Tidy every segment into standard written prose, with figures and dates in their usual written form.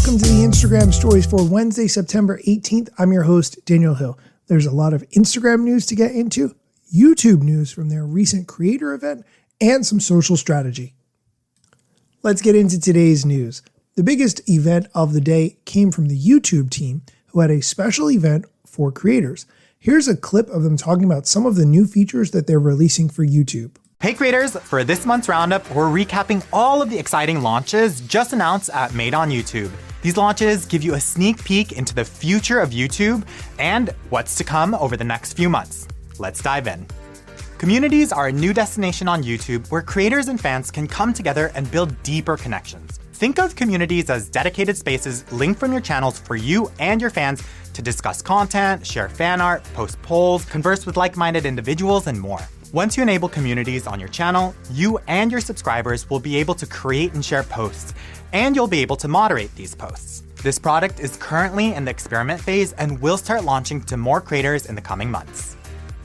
welcome to the Instagram stories for Wednesday, September 18th. I'm your host, Daniel Hill. There's a lot of Instagram news to get into, YouTube news from their recent creator event, and some social strategy. Let's get into today's news. The biggest event of the day came from the YouTube team, who had a special event for creators. Here's a clip of them talking about some of the new features that they're releasing for YouTube. Hey creators, for this month's roundup, we're recapping all of the exciting launches just announced at Made on YouTube. These launches give you a sneak peek into the future of YouTube and what's to come over the next few months. Let's dive in. Communities are a new destination on YouTube where creators and fans can come together and build deeper connections. Think of communities as dedicated spaces linked from your channels for you and your fans to discuss content, share fan art, post polls, converse with like-minded individuals, and more. Once you enable communities on your channel, you and your subscribers will be able to create and share posts, and you'll be able to moderate these posts. This product is currently in the experiment phase and will start launching to more creators in the coming months.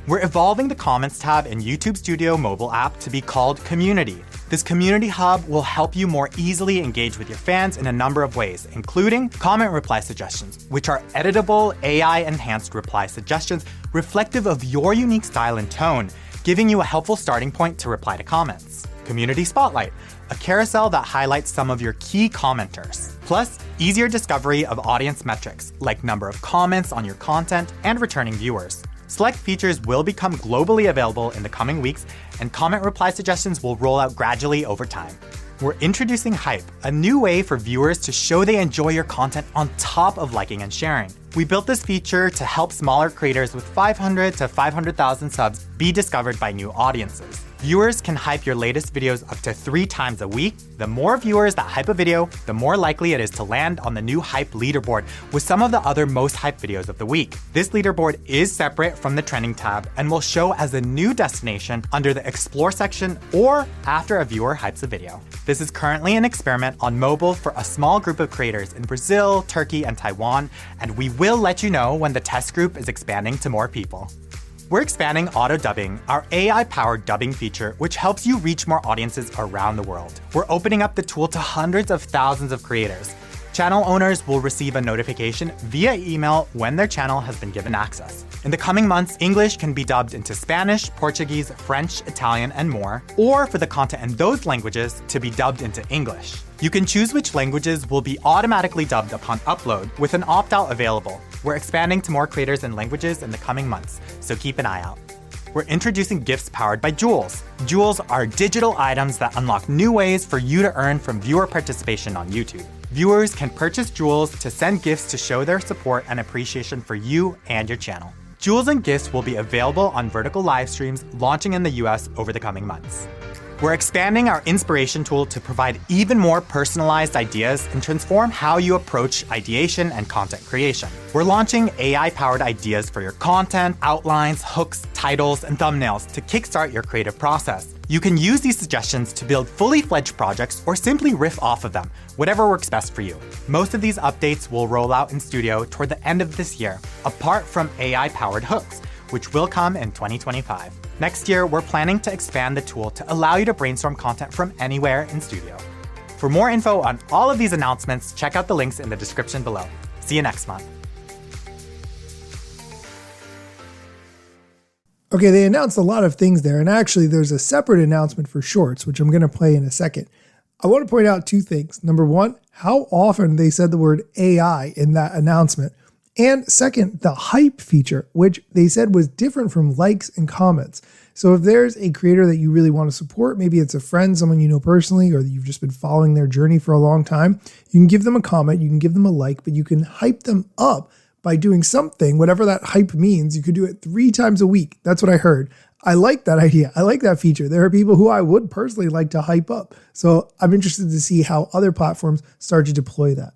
We're evolving the Comments tab in YouTube Studio mobile app to be called Community. This community hub will help you more easily engage with your fans in a number of ways, including comment reply suggestions, which are editable, AI-enhanced reply suggestions reflective of your unique style and tone, giving you a helpful starting point to reply to comments. Community Spotlight, a carousel that highlights some of your key commenters. Plus, easier discovery of audience metrics, like number of comments on your content and returning viewers. Select features will become globally available in the coming weeks, and comment reply suggestions will roll out gradually over time. We're introducing Hype, a new way for viewers to show they enjoy your content on top of liking and sharing. We built this feature to help smaller creators with 500 to 500,000 subs be discovered by new audiences. Viewers can hype your latest videos up to 3 times a week. The more viewers that hype a video, the more likely it is to land on the new Hype leaderboard with some of the other most hyped videos of the week. This leaderboard is separate from the Trending tab and will show as a new destination under the Explore section or after a viewer hypes a video. This is currently an experiment on mobile for a small group of creators in Brazil, Turkey, and Taiwan, and we will let you know when the test group is expanding to more people. We're expanding auto dubbing, our AI-powered dubbing feature, which helps you reach more audiences around the world. We're opening up the tool to hundreds of thousands of creators. Channel owners will receive a notification via email when their channel has been given access. In the coming months, English can be dubbed into Spanish, Portuguese, French, Italian, and more, or for the content in those languages to be dubbed into English. You can choose which languages will be automatically dubbed upon upload, with an opt-out available. We're expanding to more creators and languages in the coming months, so keep an eye out. We're introducing gifts powered by Jewels. Jewels are digital items that unlock new ways for you to earn from viewer participation on YouTube. Viewers can purchase Jewels to send gifts to show their support and appreciation for you and your channel. Jewels and gifts will be available on vertical live streams launching in the US over the coming months. We're expanding our inspiration tool to provide even more personalized ideas and transform how you approach ideation and content creation. We're launching AI-powered ideas for your content, outlines, hooks, titles, and thumbnails to kickstart your creative process. You can use these suggestions to build fully fledged projects or simply riff off of them, whatever works best for you. Most of these updates will roll out in Studio toward the end of this year, apart from AI-powered hooks, which will come in 2025. Next year, we're planning to expand the tool to allow you to brainstorm content from anywhere in Studio. For more info on all of these announcements, check out the links in the description below. See you next month. Okay, they announced a lot of things there, and actually there's a separate announcement for Shorts, which I'm going to play in a second. I want to point out 2 things. Number 1, how often they said the word AI in that announcement. And second, the Hype feature, which they said was different from likes and comments. So if there's a creator that you really want to support, maybe it's a friend, someone you know personally, or you've just been following their journey for a long time, you can give them a comment, you can give them a like, but you can hype them up by doing something, whatever that hype means. You could do it 3 times a week. That's what I heard. I like that idea. I like that feature. There are people who I would personally like to hype up. So I'm interested to see how other platforms start to deploy that.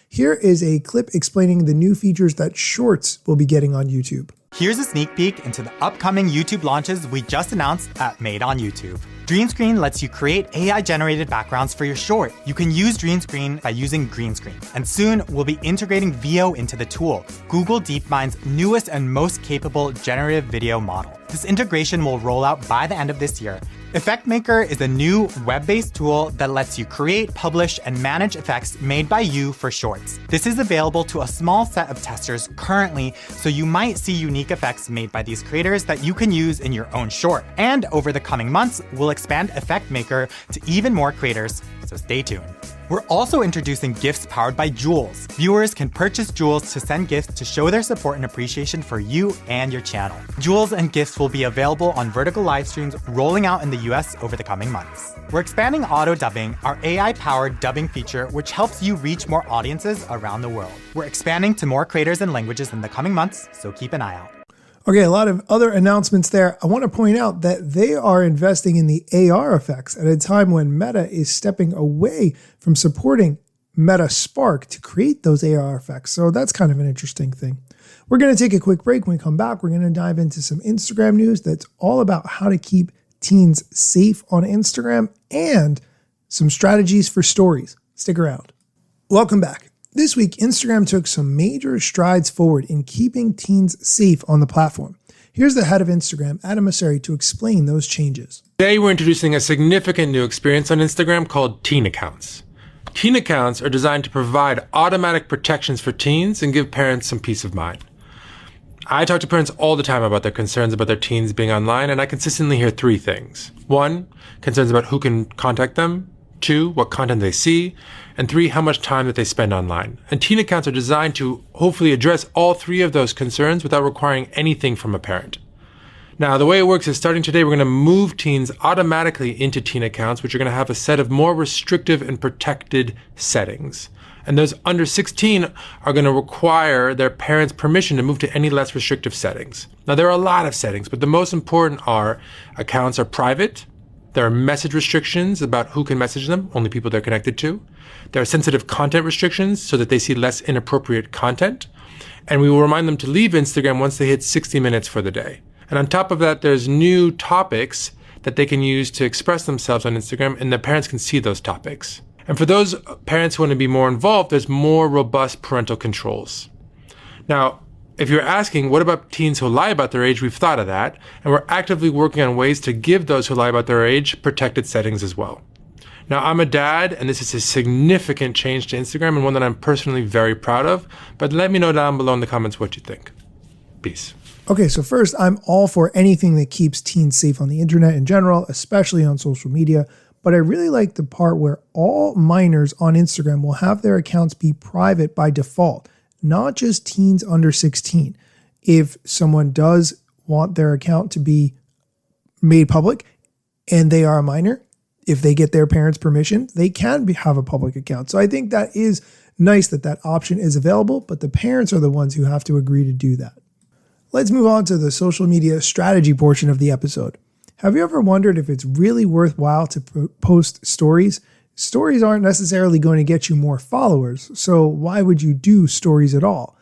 Here is a clip explaining the new features that Shorts will be getting on YouTube. Here's a sneak peek into the upcoming YouTube launches we just announced at Made on YouTube. Dream Screen lets you create AI-generated backgrounds for your short. You can use Dream Screen by using Green Screen. And soon, we'll be integrating VO into the tool, Google DeepMind's newest and most capable generative video model. This integration will roll out by the end of this year, Effect Maker is a new web-based tool that lets you create, publish, and manage effects made by you for Shorts. This is available to a small set of testers currently, so you might see unique effects made by these creators that you can use in your own short. And over the coming months, we'll expand Effect Maker to even more creators, so stay tuned. We're also introducing gifts powered by Jewels. Viewers can purchase Jewels to send gifts to show their support and appreciation for you and your channel. Jewels and gifts will be available on vertical live streams rolling out in the US over the coming months. We're expanding auto dubbing, our AI-powered dubbing feature, which helps you reach more audiences around the world. We're expanding to more creators and languages in the coming months, so keep an eye out. Okay, a lot of other announcements there. I want to point out that they are investing in the AR effects at a time when Meta is stepping away from supporting Meta Spark to create those AR effects. So that's kind of an interesting thing. We're going to take a quick break. When we come back, we're going to dive into some Instagram news that's all about how to keep teens safe on Instagram and some strategies for stories. Stick around. Welcome back. This week, Instagram took some major strides forward in keeping teens safe on the platform. Here's the head of Instagram, Adam Mosseri, to explain those changes. Today, we're introducing a significant new experience on Instagram called Teen Accounts. Teen Accounts are designed to provide automatic protections for teens and give parents some peace of mind. I talk to parents all the time about their concerns about their teens being online, and I consistently hear three things. 1, concerns about who can contact them. 2, what content they see. And 3, how much time that they spend online. And teen accounts are designed to hopefully address all three of those concerns without requiring anything from a parent. Now, the way it works is starting today, we're going to move teens automatically into teen accounts, which are going to have a set of more restrictive and protected settings. And those under 16 are going to require their parents' permission to move to any less restrictive settings. Now, there are a lot of settings, but the most important are accounts are private. There are message restrictions about who can message them, only people they're connected to. There are sensitive content restrictions so that they see less inappropriate content. And we will remind them to leave Instagram once they hit 60 minutes for the day. And on top of that, there's new topics that they can use to express themselves on Instagram, and the parents can see those topics. And for those parents who want to be more involved, there's more robust parental controls. Now, if you're asking, what about teens who lie about their age? We've thought of that, and we're actively working on ways to give those who lie about their age protected settings as well. Now, I'm a dad, and this is a significant change to Instagram and one that I'm personally very proud of, but let me know down below in the comments what you think. Peace. Okay, so first, I'm all for anything that keeps teens safe on the internet in general, especially on social media, but I really like the part where all minors on Instagram will have their accounts be private by default. Not just teens under 16. If someone does want their account to be made public and they are a minor, if they get their parents' permission, they can have a public account. So I think that is nice that that option is available, but the parents are the ones who have to agree to do that. Let's move on to the social media strategy portion of the episode. Have you ever wondered if it's really worthwhile to post stories? Stories aren't necessarily going to get you more followers, so why would you do stories at all?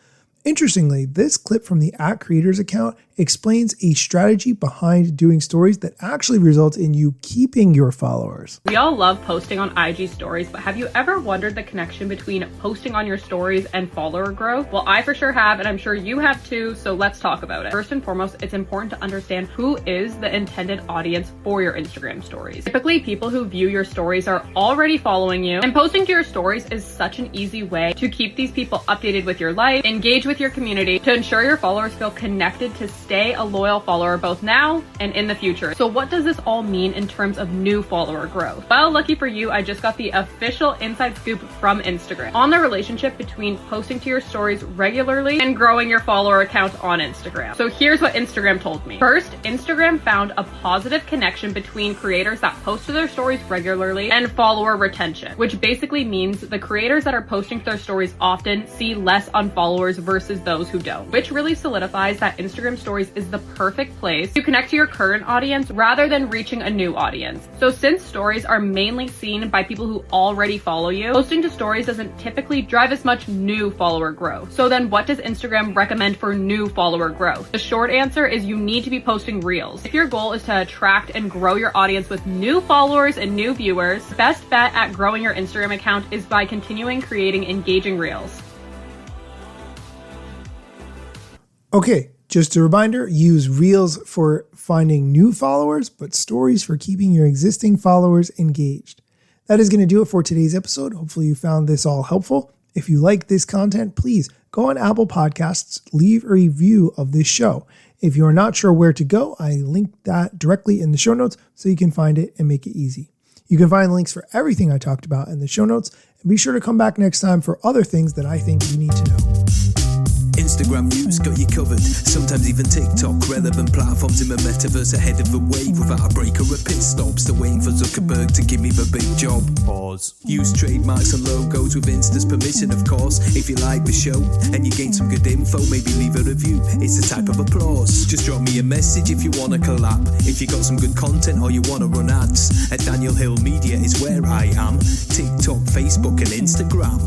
Interestingly, this clip from the @creators account explains a strategy behind doing stories that actually results in you keeping your followers. We all love posting on IG stories, but have you ever wondered the connection between posting on your stories and follower growth? Well, I for sure have, and I'm sure you have too, so let's talk about it. First and foremost, it's important to understand who is the intended audience for your Instagram stories. Typically, people who view your stories are already following you, and posting to your stories is such an easy way to keep these people updated with your life, engage with your community, to ensure your followers feel connected to stay a loyal follower both now and in the future. So what does this all mean in terms of new follower growth? Well, lucky for you, I just got the official inside scoop from Instagram on the relationship between posting to your stories regularly and growing your follower account on Instagram. So here's what Instagram told me. First, Instagram found a positive connection between creators that post to their stories regularly and follower retention, which basically means the creators that are posting to their stories often see less unfollowers versus those who don't, which really solidifies that Instagram stories is the perfect place to connect to your current audience rather than reaching a new audience. So since stories are mainly seen by people who already follow you, posting to stories doesn't typically drive as much new follower growth. So then what does Instagram recommend for new follower growth? The short answer is you need to be posting reels. If your goal is to attract and grow your audience with new followers and new viewers, best bet at growing your Instagram account is by continuing creating engaging reels. Okay, Just a reminder, use Reels for finding new followers, but Stories for keeping your existing followers engaged. That is going to do it for today's episode. Hopefully you found this all helpful. If you like this content, please go on Apple Podcasts, leave a review of this show. If you're not sure where to go, I linked that directly in the show notes so you can find it and make it easy. You can find links for everything I talked about in the show notes, and be sure to come back next time for other things that I think you need to know. Instagram news got you covered, sometimes even TikTok. Relevant platforms in the metaverse ahead of the wave, without a break or a pit stop. Still waiting for Zuckerberg to give me the big job. Pause. Use trademarks and logos with Insta's permission, of course. If you like the show and you gain some good info, maybe leave a review. It's a type of applause. Just drop me a message if you want to collab. If you got some good content or you want to run ads, at Daniel Hill Media is where I am. TikTok, Facebook and Instagram.